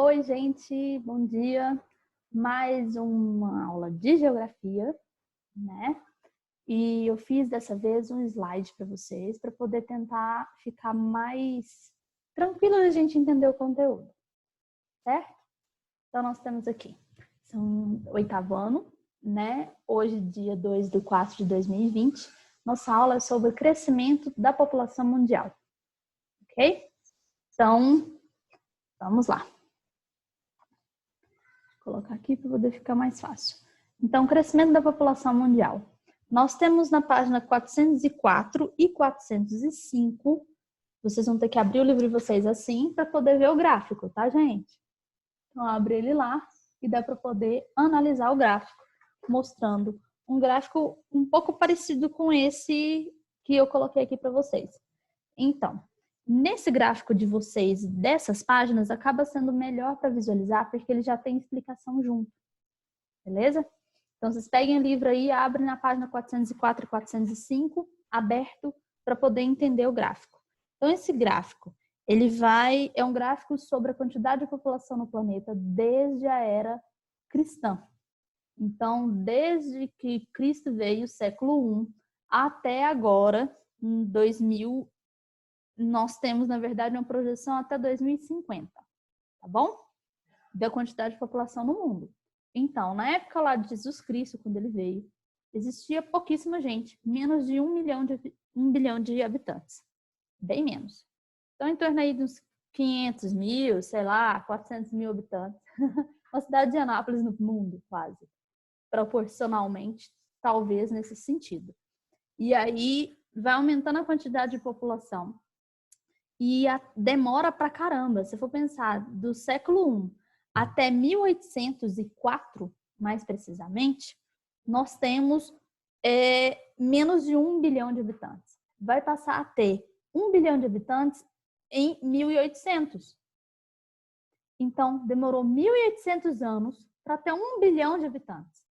Oi, gente, bom dia. Mais uma aula de geografia, né? E eu fiz dessa vez um slide para vocês, para poder tentar ficar mais tranquilo de a gente entender o conteúdo, certo? Então, nós temos aqui, são oitavo ano, né? Hoje, dia 2/4/2020, nossa aula é sobre o crescimento da população mundial, ok? Então, vamos lá. Vou colocar aqui para poder ficar mais fácil. Então, crescimento da população mundial. Nós temos na página 404 e 405, vocês vão ter que abrir o livro de vocês assim para poder ver o gráfico, tá, gente? Então, abre ele lá e dá para poder analisar o gráfico, mostrando um gráfico um pouco parecido com esse que eu coloquei aqui para vocês. Então, nesse gráfico de vocês, dessas páginas, acaba sendo melhor para visualizar, porque ele já tem explicação junto. Beleza? Então, vocês peguem o livro aí, abrem na página 404 e 405, aberto, para poder entender o gráfico. Então, esse gráfico, é um gráfico sobre a quantidade de população no planeta desde a era cristã. Então, desde que Cristo veio, século I, até agora, em 2000, nós temos, na verdade, uma projeção até 2050, tá bom? Da quantidade de população no mundo. Então, na época lá de Jesus Cristo, quando ele veio, existia pouquíssima gente, menos de 1 bilhão de habitantes, bem menos. Então, em torno aí dos 500 mil, sei lá, 400 mil habitantes. Uma cidade de Anápolis no mundo, quase. Proporcionalmente, talvez nesse sentido. E aí, vai aumentando a quantidade de população. E demora pra caramba. Se for pensar, do século I até 1804, mais precisamente, nós temos menos de 1 bilhão de habitantes. Vai passar a ter 1 bilhão de habitantes em 1800. Então, demorou 1.800 anos para ter 1 bilhão de habitantes.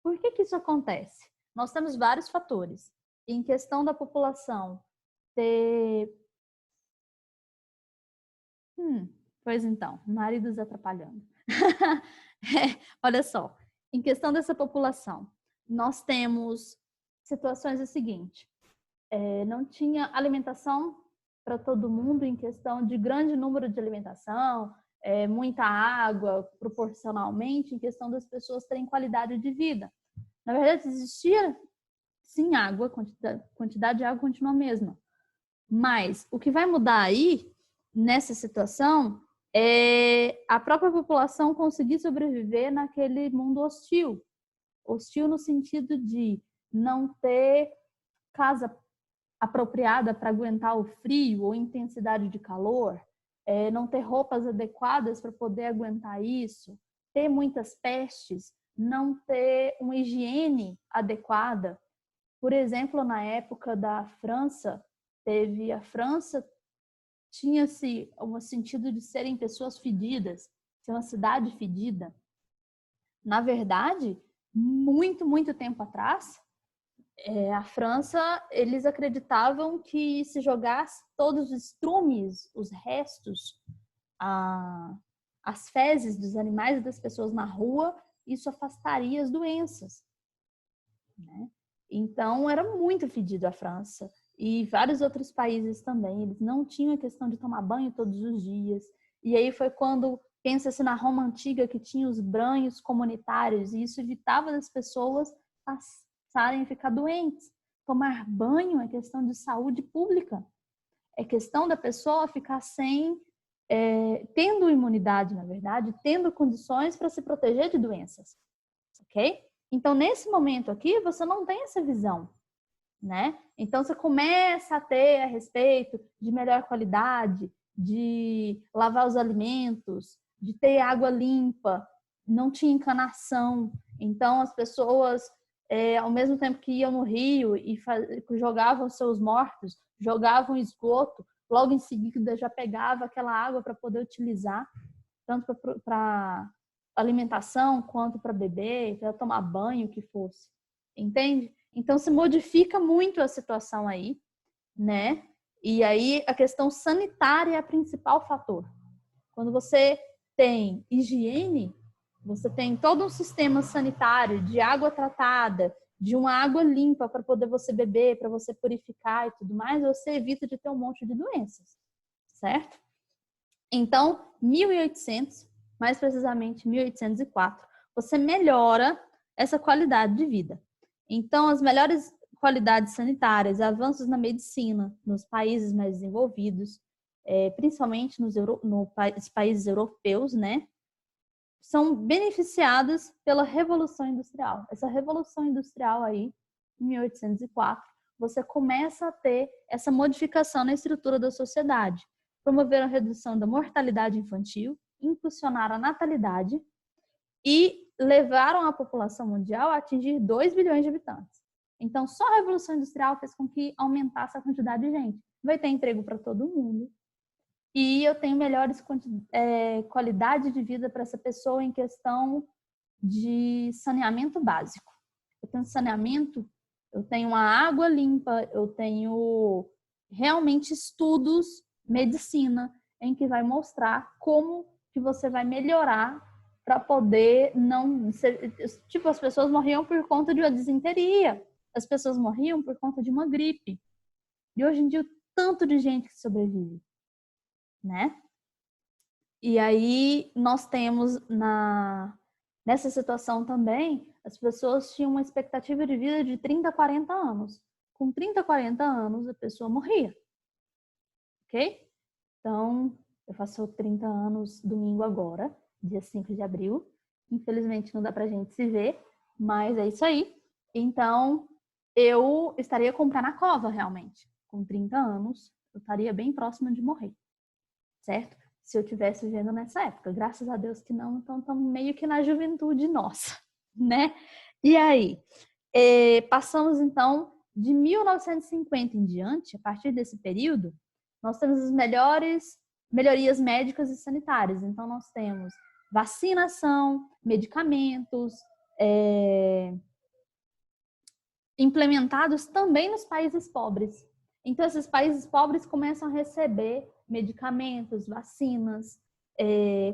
Por que isso acontece? Nós temos vários fatores. Em questão da população ter... Pois então, maridos atrapalhando. Olha só, em questão dessa população, nós temos situações o seguinte, não tinha alimentação para todo mundo em questão de grande número de alimentação, muita água proporcionalmente, em questão das pessoas terem qualidade de vida. Na verdade, existia sim água, quantidade de água continua a mesma. Mas o que vai mudar aí, nessa situação, é a própria população conseguir sobreviver naquele mundo hostil. Hostil no sentido de não ter casa apropriada para aguentar o frio ou intensidade de calor, não ter roupas adequadas para poder aguentar isso, ter muitas pestes, não ter uma higiene adequada. Por exemplo, na época da França, tinha-se um sentido de serem pessoas fedidas, ser uma cidade fedida. Na verdade, muito tempo atrás, a França, eles acreditavam que se jogasse todos os estrumes, os restos, as fezes dos animais e das pessoas na rua, isso afastaria as doenças, né? Então, era muito fedido a França. E vários outros países também, eles não tinham a questão de tomar banho todos os dias. E aí foi quando, pensa-se na Roma Antiga, que tinha os banhos comunitários, e isso evitava das pessoas passarem a ficar doentes. Tomar banho é questão de saúde pública. É questão da pessoa ficar tendo imunidade, na verdade, tendo condições para se proteger de doenças. Ok? Então, nesse momento aqui, você não tem essa visão, né? Então, você começa a ter a respeito de melhor qualidade, de lavar os alimentos, de ter água limpa, não tinha encanação. Então, as pessoas, ao mesmo tempo que iam no rio e jogavam seus mortos, jogavam esgoto, logo em seguida já pegava aquela água para poder utilizar, tanto para alimentação quanto para beber, para tomar banho, o que fosse. Entende? Então, se modifica muito a situação aí, né? E aí, a questão sanitária é o principal fator. Quando você tem higiene, você tem todo um sistema sanitário de água tratada, de uma água limpa para poder você beber, para você purificar e tudo mais, você evita de ter um monte de doenças, certo? Então, 1800, mais precisamente 1804, você melhora essa qualidade de vida. Então, as melhores qualidades sanitárias, avanços na medicina nos países mais desenvolvidos, principalmente nos países europeus, né, são beneficiadas pela Revolução Industrial. Essa Revolução Industrial aí, em 1804, você começa a ter essa modificação na estrutura da sociedade. Promoveram a redução da mortalidade infantil, impulsionaram a natalidade e levaram a população mundial a atingir 2 bilhões de habitantes. Então, só a Revolução Industrial fez com que aumentasse a quantidade de gente. Vai ter emprego para todo mundo. E eu tenho melhores qualidade de vida para essa pessoa em questão de saneamento básico. Eu tenho saneamento, eu tenho uma água limpa, eu tenho realmente estudos, medicina, em que vai mostrar como que você vai melhorar para poder não ser... Tipo, as pessoas morriam por conta de uma disenteria, as pessoas morriam por conta de uma gripe. E hoje em dia, tanto de gente que sobrevive, né? E aí nós temos nessa situação também, as pessoas tinham uma expectativa de vida de 30 a 40 anos. Com 30 a 40 anos, a pessoa morria. Ok? Então, eu faço 30 anos domingo agora, dia 5 de abril. Infelizmente não dá pra gente se ver, mas é isso aí. Então, eu estaria comprando a cova realmente. Com 30 anos, eu estaria bem próxima de morrer. Certo? Se eu estivesse vivendo nessa época. Graças a Deus que não, então estamos meio que na juventude nossa, né? E aí, passamos então de 1950 em diante, a partir desse período, nós temos as melhorias médicas e sanitárias. Então, nós temos vacinação, medicamentos, implementados também nos países pobres. Então, esses países pobres começam a receber medicamentos, vacinas,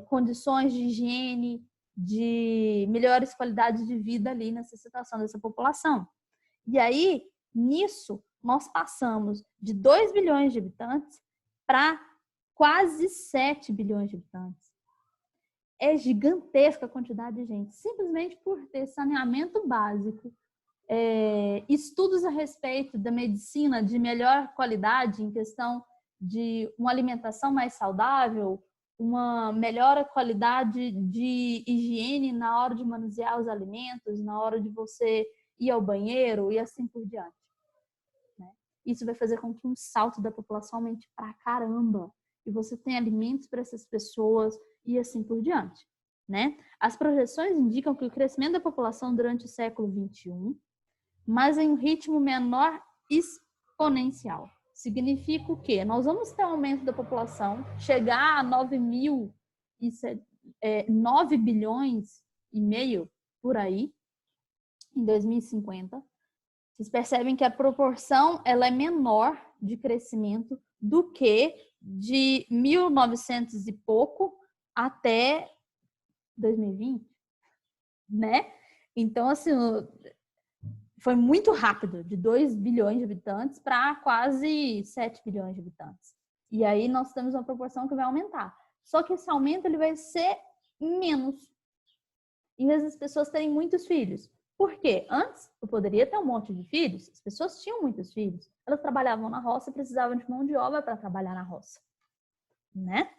condições de higiene, de melhores qualidades de vida ali nessa situação dessa população. E aí, nisso, nós passamos de 2 bilhões de habitantes para quase 7 bilhões de habitantes. É gigantesca a quantidade de gente, simplesmente por ter saneamento básico, estudos a respeito da medicina de melhor qualidade em questão de uma alimentação mais saudável, uma melhor qualidade de higiene na hora de manusear os alimentos, na hora de você ir ao banheiro e assim por diante. Né? Isso vai fazer com que um salto da população aumente pra caramba e você tenha alimentos para essas pessoas e assim por diante. Né? As projeções indicam que o crescimento da população durante o século XXI, mas em um ritmo menor exponencial. Significa o quê? Nós vamos ter um aumento da população, chegar a 9 bilhões e meio por aí, em 2050. Vocês percebem que a proporção ela é menor de crescimento do que de 1900 e pouco até 2020, né? Então, assim, foi muito rápido, de 2 bilhões de habitantes para quase 7 bilhões de habitantes. E aí nós temos uma proporção que vai aumentar. Só que esse aumento ele vai ser menos, em vez das pessoas terem muitos filhos. Por quê? Antes, eu poderia ter um monte de filhos, as pessoas tinham muitos filhos. Elas trabalhavam na roça e precisavam de mão de obra para trabalhar na roça. Né?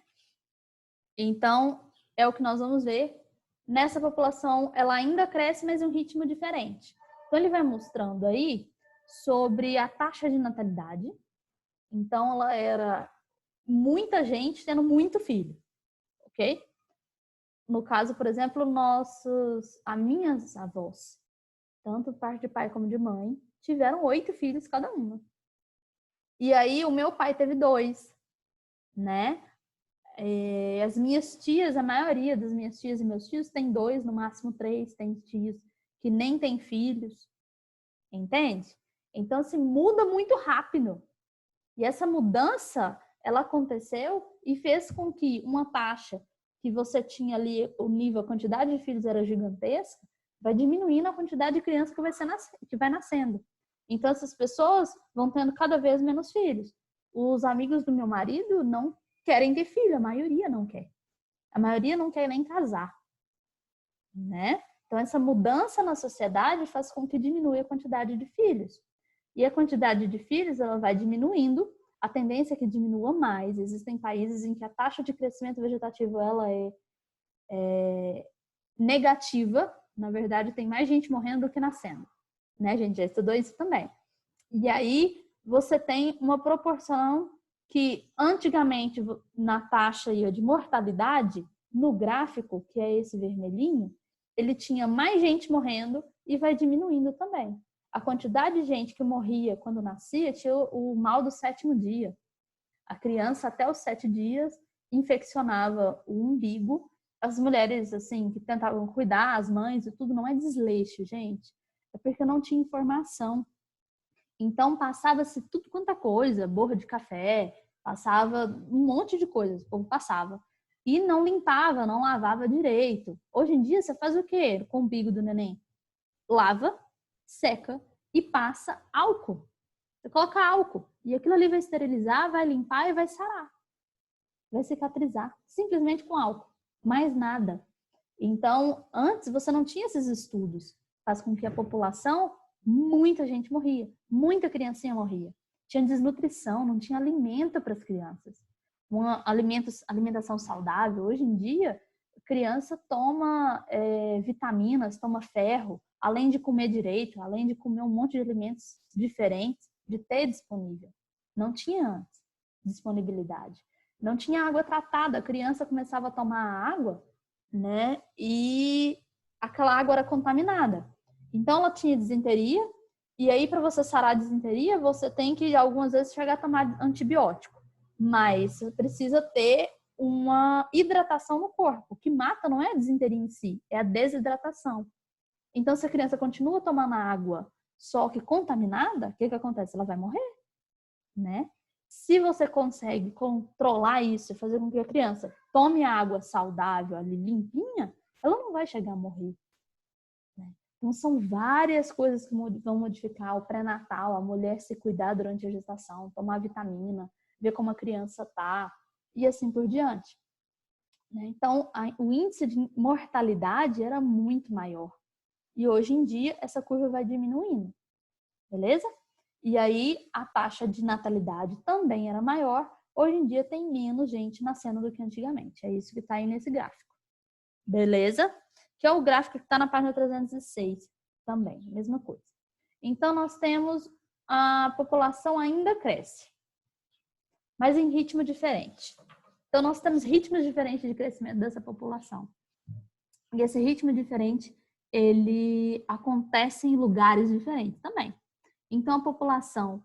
Então, é o que nós vamos ver. Nessa população, ela ainda cresce, mas em um ritmo diferente. Então, ele vai mostrando aí sobre a taxa de natalidade. Então, ela era muita gente tendo muito filho, ok? No caso, por exemplo, as minhas avós, tanto parte de pai como de mãe, tiveram 8 filhos cada uma. E aí, o meu pai teve 2, né? As minhas tias, a maioria das minhas tias e meus tios tem 2, no máximo 3, tem tios que nem têm filhos, entende? Então, assim, muda muito rápido. E essa mudança, ela aconteceu e fez com que uma taxa que você tinha ali o nível, a quantidade de filhos era gigantesca, vai diminuindo a quantidade de criança que vai nascendo. Então, essas pessoas vão tendo cada vez menos filhos. Os amigos do meu marido não querem ter filho, a maioria não quer. A maioria não quer nem casar, né? Então, essa mudança na sociedade faz com que diminua a quantidade de filhos. E a quantidade de filhos, ela vai diminuindo, a tendência é que diminua mais. Existem países em que a taxa de crescimento vegetativo ela é negativa. Na verdade, tem mais gente morrendo do que nascendo, né? A gente já estudou isso também. E aí, você tem uma proporção que, antigamente, na taxa de mortalidade, no gráfico, que é esse vermelhinho, ele tinha mais gente morrendo e vai diminuindo também. A quantidade de gente que morria quando nascia tinha o mal do 7º dia. A criança, até os 7 dias, infeccionava o umbigo. As mulheres, assim, que tentavam cuidar, as mães e tudo, não é desleixo, gente. É porque não tinha informação. Então, passava-se tudo quanto é coisa, borra de café, passava um monte de coisas, o povo passava. E não limpava, não lavava direito. Hoje em dia, você faz o quê com o umbigo do neném? Lava, seca e passa álcool. Você coloca álcool e aquilo ali vai esterilizar, vai limpar e vai sarar. Vai cicatrizar, simplesmente com álcool. Mais nada. Então, antes você não tinha esses estudos. Faz com que a população, muita gente morria. Muita criancinha morria. Tinha desnutrição, não tinha alimento para as crianças. Uma alimentação saudável. Hoje em dia, a criança toma vitaminas, toma ferro, além de comer direito, além de comer um monte de alimentos diferentes, de ter disponível. Não tinha antes disponibilidade. Não tinha água tratada. A criança começava a tomar água, né? E aquela água era contaminada. Então ela tinha disenteria, e aí para você sarar a disenteria, você tem que algumas vezes chegar a tomar antibiótico. Mas você precisa ter uma hidratação no corpo. O que mata não é a disenteria em si, é a desidratação. Então se a criança continua tomando água só que contaminada, o que acontece? Ela vai morrer, né? Se você consegue controlar isso e fazer com que a criança tome água saudável, ali limpinha, ela não vai chegar a morrer, né? Então, são várias coisas que vão modificar o pré-natal, a mulher se cuidar durante a gestação, tomar vitamina, ver como a criança tá e assim por diante, né? Então, o índice de mortalidade era muito maior. E hoje em dia, essa curva vai diminuindo, beleza? E aí, a taxa de natalidade também era maior. Hoje em dia, tem menos gente nascendo do que antigamente. É isso que está aí nesse gráfico. Beleza? Que é o gráfico que está na página 306 também, mesma coisa. Então, nós temos a população ainda cresce, mas em ritmo diferente. Então, nós temos ritmos diferentes de crescimento dessa população. E esse ritmo diferente, ele acontece em lugares diferentes também. Então, a população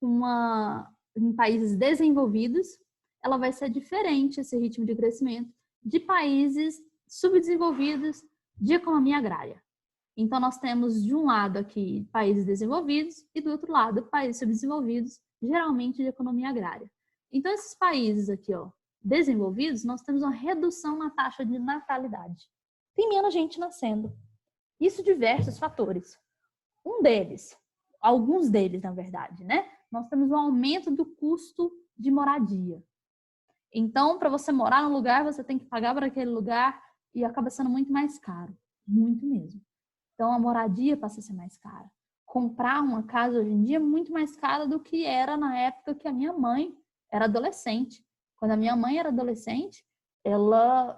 em países desenvolvidos, ela vai ser diferente, esse ritmo de crescimento, de países subdesenvolvidos de economia agrária. Então, nós temos, de um lado aqui, países desenvolvidos e, do outro lado, países subdesenvolvidos, geralmente de economia agrária. Então, esses países aqui, ó, desenvolvidos, nós temos uma redução na taxa de natalidade. Tem menos gente nascendo. Isso diversos fatores. Alguns deles, na verdade, né? Nós temos um aumento do custo de moradia. Então, para você morar num lugar, você tem que pagar para aquele lugar e acaba sendo muito mais caro. Muito mesmo. Então, a moradia passa a ser mais cara. Comprar uma casa hoje em dia é muito mais cara do que era na época que a minha mãe era adolescente. Quando a minha mãe era adolescente, ela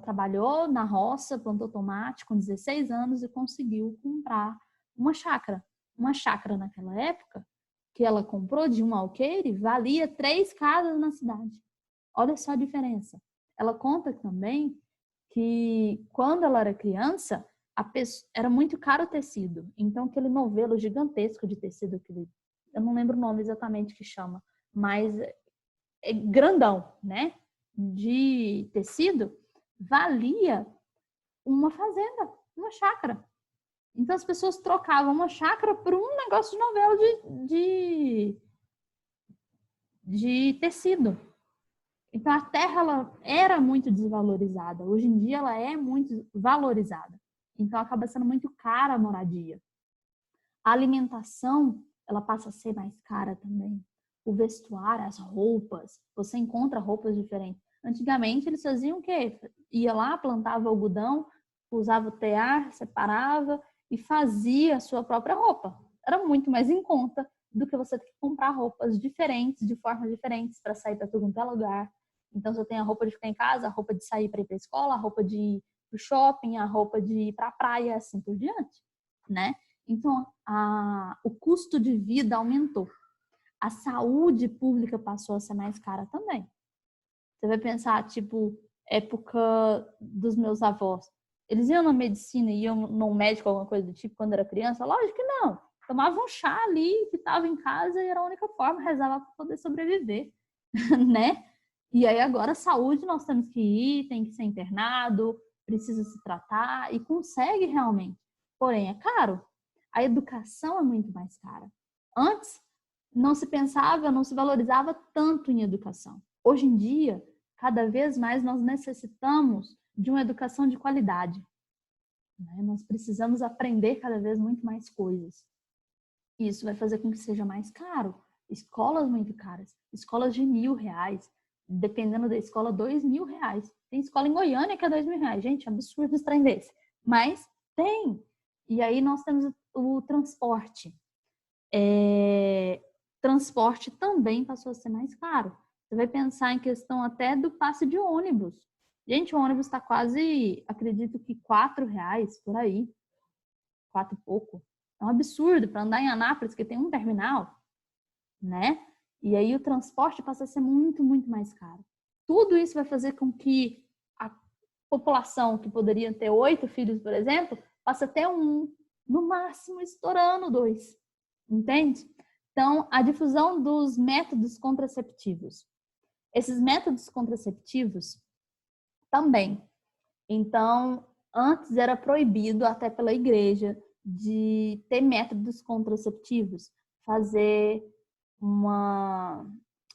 trabalhou na roça, plantou tomate com 16 anos e conseguiu comprar uma chácara. Uma chácara naquela época, que ela comprou de um alqueire, valia 3 casas na cidade. Olha só a diferença. Ela conta também que quando ela era criança, era muito caro o tecido. Então, aquele novelo gigantesco de tecido, eu não lembro o nome exatamente que chama, mas é grandão, né? De tecido, valia uma fazenda, uma chácara. Então, as pessoas trocavam uma chácara por um negócio de novela de tecido. Então, a terra ela era muito desvalorizada. Hoje em dia, ela é muito valorizada. Então, acaba sendo muito cara a moradia. A alimentação, ela passa a ser mais cara também. O vestuário, as roupas, você encontra roupas diferentes. Antigamente, eles faziam o quê? Ia lá, plantava algodão, usava o tear, separava e fazia a sua própria roupa. Era muito mais em conta do que você ter que comprar roupas diferentes, de formas diferentes, para sair para todo lugar. Então, você tem a roupa de ficar em casa, a roupa de sair para ir para a escola, a roupa de ir para o shopping, a roupa de ir para a praia, assim por diante, né? Então, o custo de vida aumentou. A saúde pública passou a ser mais cara também. Você vai pensar, tipo, época dos meus avós. Eles iam na medicina, iam no médico, alguma coisa do tipo, quando era criança? Lógico que não. Tomavam um chá ali, que estava em casa e era a única forma, rezava para poder sobreviver, né? E aí agora a saúde nós temos que ir, tem que ser internado, precisa se tratar e consegue realmente. Porém, é caro. A educação é muito mais cara. Antes, não se pensava, não se valorizava tanto em educação. Hoje em dia, cada vez mais nós necessitamos de uma educação de qualidade. Né? Nós precisamos aprender cada vez muito mais coisas. E isso vai fazer com que seja mais caro. Escolas muito caras, escolas de R$ 1.000, dependendo da escola, R$ 2.000. Tem escola em Goiânia que é R$ 2.000. Gente, é absurdo esse trem desse. Mas tem. E aí nós temos o transporte. Transporte também passou a ser mais caro. Você vai pensar em questão até do passe de ônibus. Gente, o ônibus está quase, acredito que R$ 4 por aí. 4 e pouco. É um absurdo para andar em Anápolis, que tem um terminal, né? E aí o transporte passa a ser muito, muito mais caro. Tudo isso vai fazer com que a população que poderia ter 8 filhos, por exemplo, passe a ter 1, no máximo estourando 2. Entende? Então, a difusão dos métodos contraceptivos. Esses métodos contraceptivos também. Então, antes era proibido, até pela igreja, de ter métodos contraceptivos,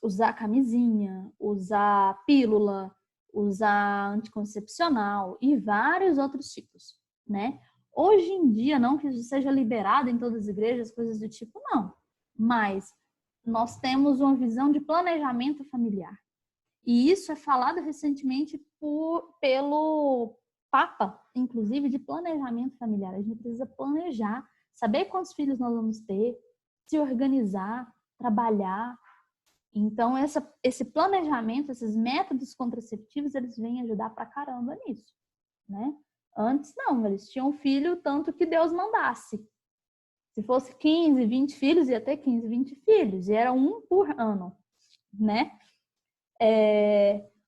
usar camisinha, usar pílula, usar anticoncepcional e vários outros tipos, né? Hoje em dia, não que isso seja liberado em todas as igrejas, coisas do tipo, não. Mas nós temos uma visão de planejamento familiar. E isso é falado recentemente pelo Papa, inclusive, de planejamento familiar. A gente precisa planejar, saber quantos filhos nós vamos ter, se organizar, trabalhar. Então, esse planejamento, esses métodos contraceptivos, eles vêm ajudar pra caramba nisso, né? Antes, não, eles tinham filho tanto que Deus mandasse. Se fosse 15, 20 filhos, ia ter 15, 20 filhos. E era um por ano, né?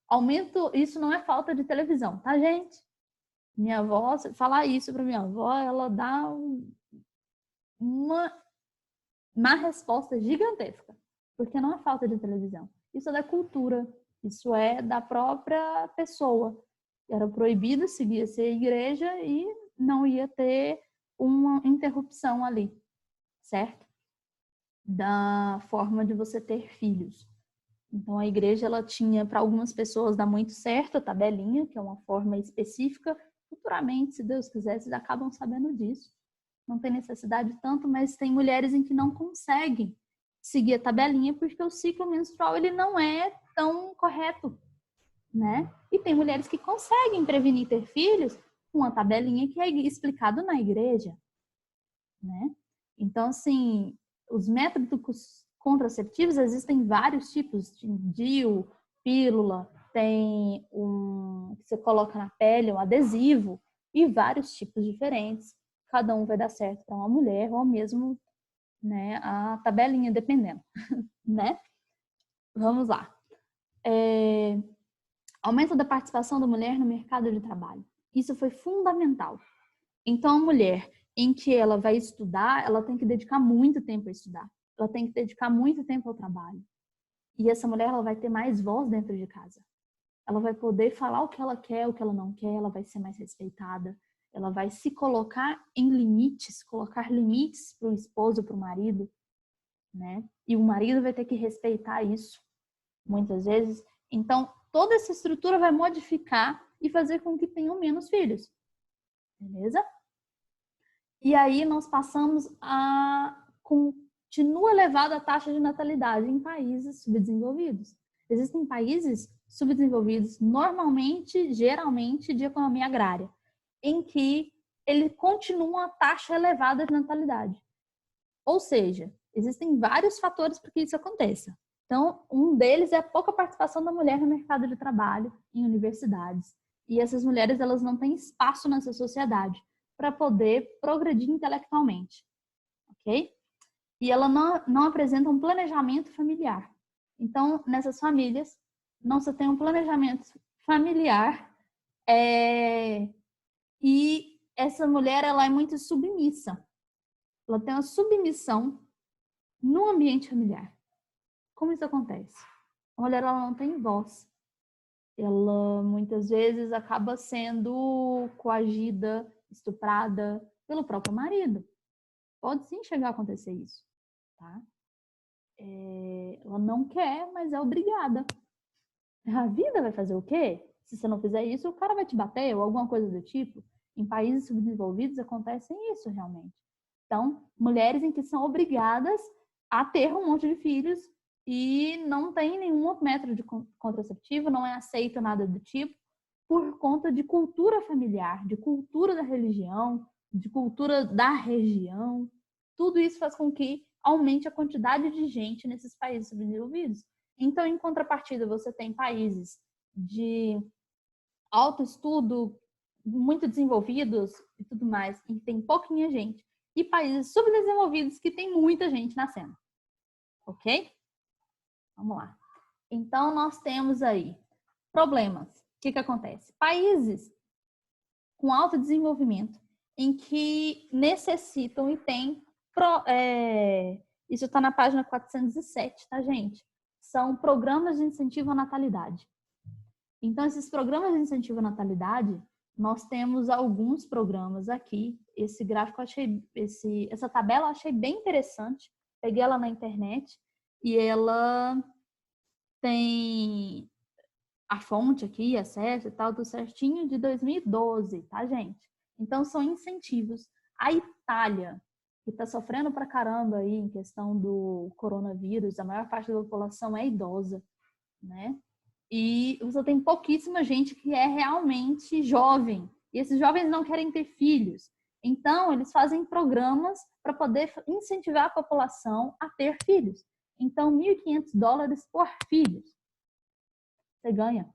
Aumento, isso não é falta de televisão, tá, gente? Minha avó, falar isso para minha avó, ela dá uma resposta gigantesca, porque não é falta de televisão. Isso é da cultura, isso é da própria pessoa. Era proibido seguir essa igreja e não ia ter uma interrupção ali, certo? Da forma de você ter filhos. Então, a igreja, ela tinha, para algumas pessoas, dá muito certo a tabelinha, que é uma forma específica. Futuramente, se Deus quiser, vocês acabam sabendo disso. Não tem necessidade tanto, mas tem mulheres em que não conseguem seguir a tabelinha porque o ciclo menstrual ele não é tão correto, né? E tem mulheres que conseguem prevenir ter filhos com a tabelinha que é explicado na igreja, né? Então, assim, os métodos contraceptivos existem vários tipos, de DIU, pílula, tem que você coloca na pele, um adesivo, e vários tipos diferentes. Cada um vai dar certo para uma mulher, ou mesmo, né, a tabelinha, dependendo, né? Vamos lá. Aumento da participação da mulher no mercado de trabalho. Isso foi fundamental. Então, a mulher em que ela vai estudar, ela tem que dedicar muito tempo a estudar. Ela tem que dedicar muito tempo ao trabalho. E essa mulher, ela vai ter mais voz dentro de casa. Ela vai poder falar o que ela quer, o que ela não quer, ela vai ser mais respeitada. Ela vai se colocar em limites, colocar limites para o esposo, para o marido, né? E o marido vai ter que respeitar isso, muitas vezes. Então, toda essa estrutura vai modificar e fazer com que tenham menos filhos. Beleza? E aí nós passamos a... Continua elevada a taxa de natalidade em países subdesenvolvidos. Existem países subdesenvolvidos, normalmente, geralmente, de economia agrária, em que ele continua a taxa elevada de natalidade. Ou seja, existem vários fatores para que isso aconteça. Então, um deles é a pouca participação da mulher no mercado de trabalho, em universidades. E essas mulheres, elas não têm espaço nessa sociedade para poder progredir intelectualmente, ok? E ela não apresenta um planejamento familiar. Então, nessas famílias, não se tem um planejamento familiar e essa mulher, ela é muito submissa. Ela tem uma submissão no ambiente familiar. Como isso acontece? A mulher, ela não tem voz. Ela, muitas vezes, acaba sendo coagida, estuprada pelo próprio marido. Pode sim chegar a acontecer isso, tá? Ela não quer, mas é obrigada. A vida vai fazer o quê? Se você não fizer isso, o cara vai te bater ou alguma coisa do tipo. Em países subdesenvolvidos acontece isso realmente. Então, mulheres em que são obrigadas a ter um monte de filhos e não tem nenhum método de contraceptivo, não é aceito nada do tipo, por conta de cultura familiar, de cultura da religião, de cultura da região. Tudo isso faz com que aumente a quantidade de gente nesses países subdesenvolvidos. Então, em contrapartida, você tem países de alto estudo, muito desenvolvidos e tudo mais, e tem pouquinha gente, e países subdesenvolvidos que tem muita gente nascendo. Ok? Vamos lá. Então, nós temos aí problemas. O que acontece? Países com alto desenvolvimento, em que necessitam e têm... isso está na página 407, tá, gente? São programas de incentivo à natalidade. Então, esses programas de incentivo à natalidade, nós temos alguns programas aqui. Esse gráfico, essa tabela eu achei bem interessante. Peguei ela na internet e ela tem a fonte aqui, acesso e tal, tudo certinho, de 2012, tá, gente? Então, são incentivos. A Itália, que está sofrendo pra caramba aí em questão do coronavírus, a maior parte da população é idosa, né? E você tem pouquíssima gente que é realmente jovem. E esses jovens não querem ter filhos. Então, eles fazem programas para poder incentivar a população a ter filhos. Então, $1.500 por filho. Você ganha.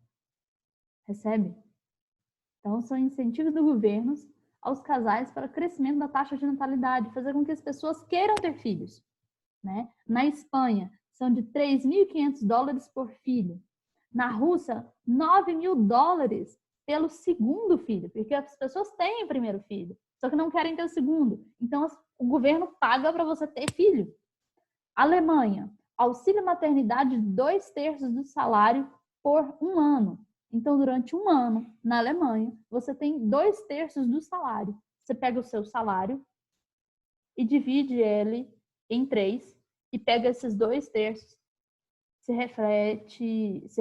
Recebe. Então, são incentivos do governo aos casais para o crescimento da taxa de natalidade, fazer com que as pessoas queiram ter filhos, né? Na Espanha, são de $3.500 por filho. Na Rússia, $9.000 pelo segundo filho, porque as pessoas têm o primeiro filho, só que não querem ter o segundo. Então, o governo paga para você ter filho. Alemanha, auxílio maternidade de 2/3 do salário por um ano. Então, durante um ano, na Alemanha, você tem 2/3 do salário. Você pega o seu salário e divide ele em 3 e pega esses 2/3, se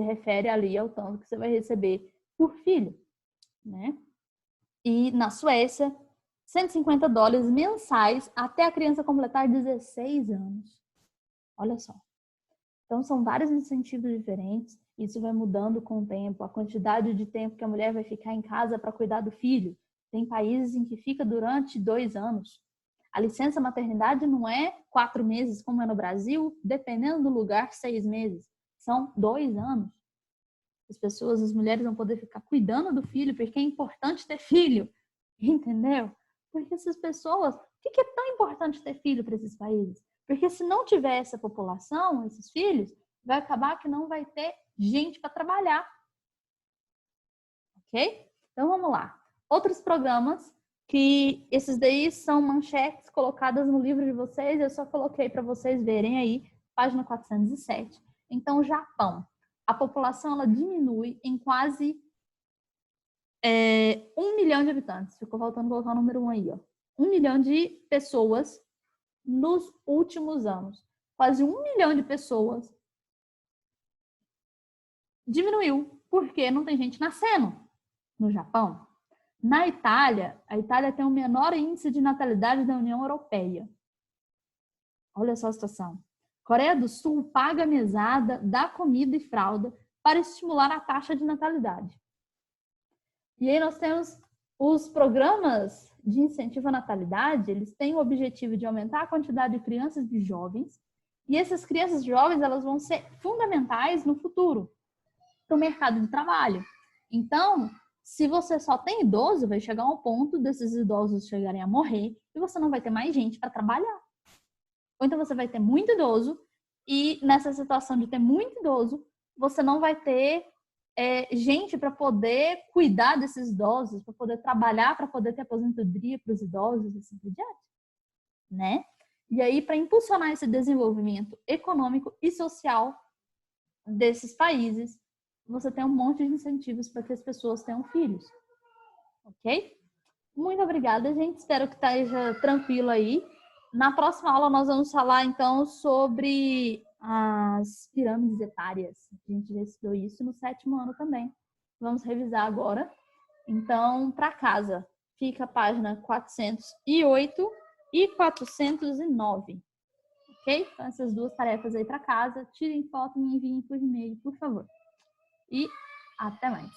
refere ali ao tanto que você vai receber por filho, né? E na Suécia, $150 mensais até a criança completar 16 anos. Olha só. Então, são vários incentivos diferentes. Isso vai mudando com o tempo. A quantidade de tempo que a mulher vai ficar em casa para cuidar do filho. Tem países em que fica durante 2 anos. A licença maternidade não é 4 meses, como é no Brasil, dependendo do lugar, 6 meses. São 2 anos. As mulheres vão poder ficar cuidando do filho, porque é importante ter filho. Entendeu? Porque essas pessoas... Por que é tão importante ter filho para esses países? Porque se não tiver essa população, esses filhos, vai acabar que não vai ter gente para trabalhar. Ok? Então, vamos lá. Outros programas, que esses daí são manchetes colocadas no livro de vocês, eu só coloquei para vocês verem aí, página 407. Então, o Japão. A população, ela diminui em quase 1 milhão de habitantes. Ficou faltando colocar o número 1 aí, ó. 1 milhão de pessoas nos últimos anos. Quase 1 milhão de pessoas diminuiu porque não tem gente nascendo no Japão. Na Itália, a Itália tem o menor índice de natalidade da União Europeia. Olha só a situação. Coreia do Sul paga mesada, dá comida e fralda para estimular a taxa de natalidade. E aí nós temos os programas de incentivo à natalidade, eles têm o objetivo de aumentar a quantidade de crianças e jovens, e essas crianças e jovens elas vão ser fundamentais no futuro para o mercado de trabalho. Então, se você só tem idoso, vai chegar um ponto desses idosos chegarem a morrer e você não vai ter mais gente para trabalhar. Ou então você vai ter muito idoso e nessa situação de ter muito idoso, você não vai ter gente para poder cuidar desses idosos, para poder trabalhar, para poder ter aposentadoria para os idosos e assim por diante, né? E aí, para impulsionar esse desenvolvimento econômico e social desses países, você tem um monte de incentivos para que as pessoas tenham filhos, ok? Muito obrigada, gente. Espero que esteja tranquilo aí. Na próxima aula, nós vamos falar, então, sobre as pirâmides etárias. A gente já estudou isso no 7º ano também. Vamos revisar agora. Então, para casa, fica a página 408 e 409. Ok? Então, essas duas tarefas aí para casa. Tirem foto e me enviem por e-mail, por favor. E até mais.